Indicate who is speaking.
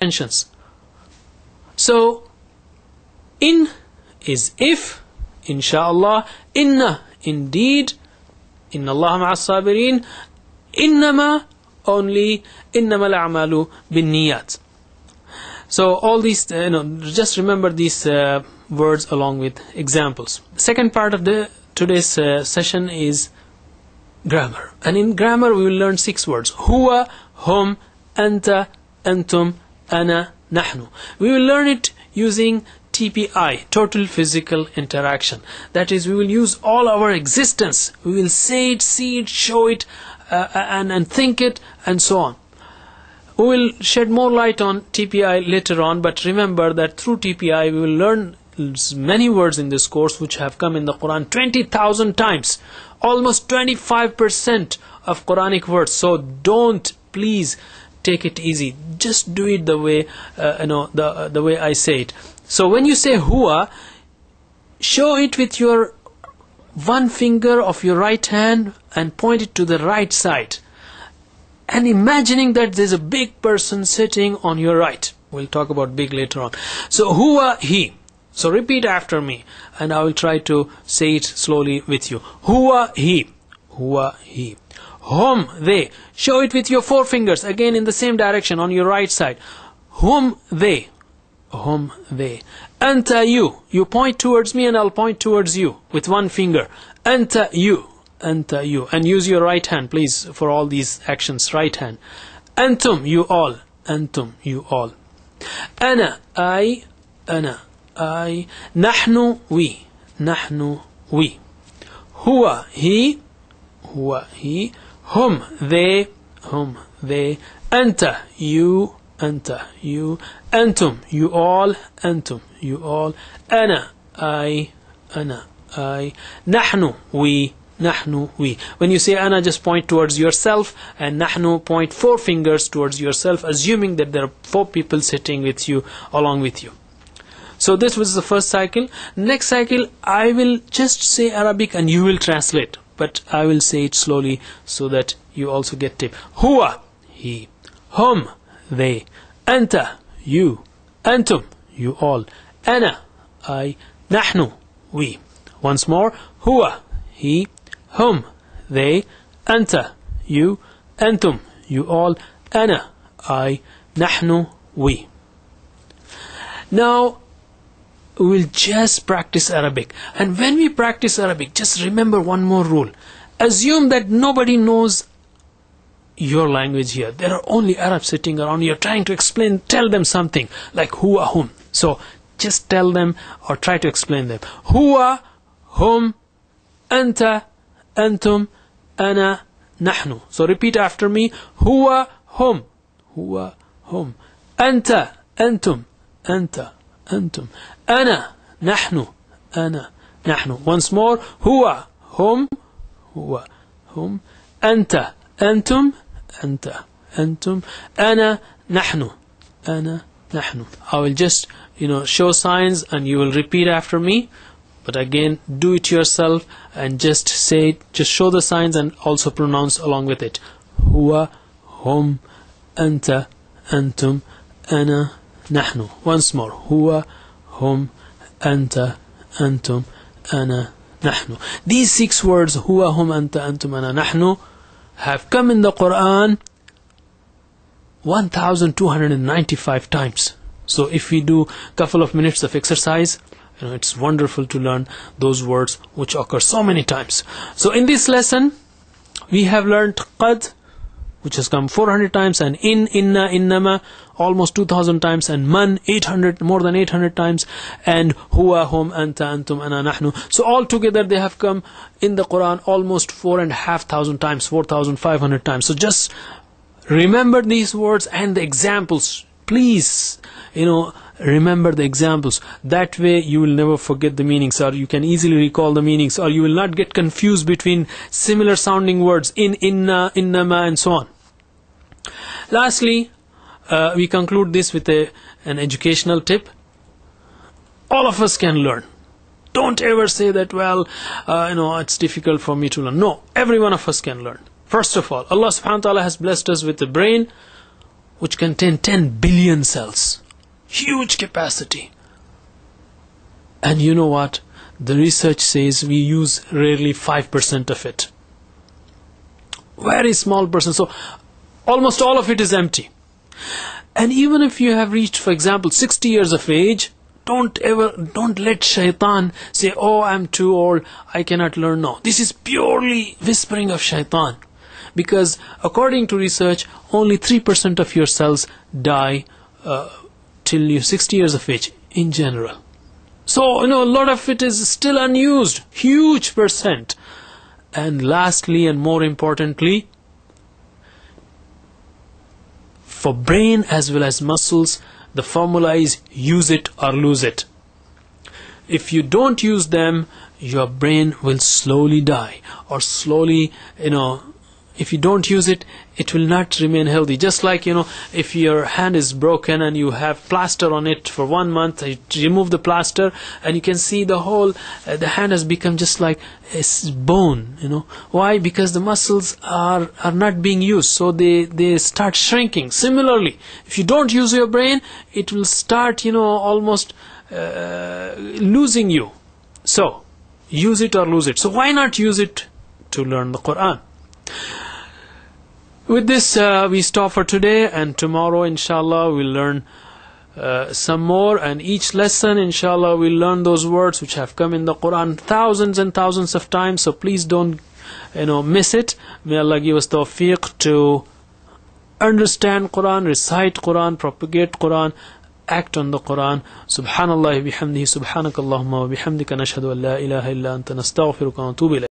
Speaker 1: extensions. So in is if, inshallah, inna, indeed, inna Allah ma'as sabirin, innama, only, innama al-a'malu bin niyat. So all these, just remember these words along with examples. The second part of today's session is grammar, and in grammar we will learn 6 words: huwa, hum, anta, antum, ana, nahnu. We will learn it using TPI, total physical interaction. That is, we will use all our existence. We will say it, see it, show it, and think it, and so on. We will shed more light on TPI later on, but remember that through TPI we will learn many words in this course which have come in the Quran 20,000 times, almost 25% of Quranic words. So don't, please, take it easy. Just do it the way the way I say it. So when you say huwa, show it with your one finger of your right hand and point it to the right side, and imagining that there's a big person sitting on your right. We'll talk about big later on. So huwa, he. So repeat after me, and I will try to say it slowly with you. Huwa, he. Huwa, he. Hum, they. Show it with your 4 fingers, again in the same direction on your right side. Hum, they. Hum, they. Anta, you. You point towards me and I'll point towards you with 1 finger. Anta, you. Anta, you. And use your right hand, please, for all these actions. Right hand. Antum, you all. Antum, you all. Ana, I. Ana, I. Nahnu, we. Nahnu, we. Huwa, he. Huwa, he. Hum, they. Hum, they. Anta, you. Anta, you. Antum, you all. Antum, you all. Ana, I. Ana, I. Nahnu, we. Nahnu, we. When you say ana, just point towards yourself, and nahnu, point 4 fingers towards yourself, assuming that there are 4 people sitting with you, along with you. So this was the first cycle. Next cycle, I will just say Arabic and you will translate, but I will say it slowly so that you also get tip. Huwa, he. Hum, they. Anta, you. Antum, you all. Ana, I. Nahnu, we. Once more. Huwa, he. Hum, they. Anta, you. Antum, you all. Ana, I. Nahnu, we. Now we'll just practice Arabic, and when we practice Arabic, just remember one more rule. Assume that nobody knows your language here. There are only Arabs sitting around. You're trying to explain, tell them something like huwa, hum. So just tell them or try to explain them. Huwa, hum, anta, antum, ana, nahnu. So repeat after me. Huwa, hum. Huwa, hum. Anta, antum, anta, antum. Ana, nahnu, ana, nahnu. Once more. Huwa, hum. Huwa, hum. Anta, antum, anta, antum. Ana, nahnu, ana, nahnu. I will just show signs and you will repeat after me, but again do it yourself and just say it, just show the signs and also pronounce along with it. Huwa, hum, anta, antum, ana, nahnu. Once more. Huwa, hum, anta, antum, ana, nahnu. These 6 words, huwa, hum, anta, antum, ana, nahnu, have come in the Quran 1295 times. So if we do a couple of minutes of exercise, it's wonderful to learn those words which occur so many times. So in this lesson we have learned qad, which has come 400 times, and in, inna, innama almost 2000 times, and man 800, more than 800 times, and huwa, hum, anta, antum, ana, nahnu. So all together they have come in the Quran almost 4,500 times, 4,500 times. So just remember these words and the examples. Please, remember the examples. That way you will never forget the meanings, or you can easily recall the meanings, or you will not get confused between similar sounding words in, inna, innama, and so on. Lastly, we conclude this with an educational tip. All of us can learn. Don't ever say that, well, it's difficult for me to learn. No, every one of us can learn. First of all, Allah subhanahu wa ta'ala has blessed us with a brain which contain 10 billion cells. Huge capacity. And you know what? The research says we use rarely 5% of it. Very small percent. So almost all of it is empty. And even if you have reached, for example, 60 years of age, don't let shaitan say, oh, I'm too old, I cannot learn. No, this is purely whispering of shaitan. Because according to research, only 3% of your cells die till you're 60 years of age in general. So, a lot of it is still unused. Huge percent. And lastly and more importantly, for brain as well as muscles, the formula is use it or lose it. If you don't use them, your brain will slowly die, or slowly, if you don't use it, it will not remain healthy. Just like, if your hand is broken and you have plaster on it for 1 month, you remove the plaster and you can see the whole, the hand has become just like a bone, Why? Because the muscles are not being used, so they start shrinking. Similarly, if you don't use your brain, it will start, almost losing you. So, use it or lose it. So why not use it to learn the Quran? With this, we stop for today, and tomorrow, inshallah, we'll learn some more, and each lesson, inshallah, we'll learn those words which have come in the Quran thousands and thousands of times, so please don't, miss it. May Allah give us tawfiq to understand Quran, recite Quran, propagate Quran, act on the Quran. Subhanallah bihamdihi, subhanakallahumma wa bihamdika, nashhadu an la ilaha illa anta, nastaghfiruka wa natubu ilayk.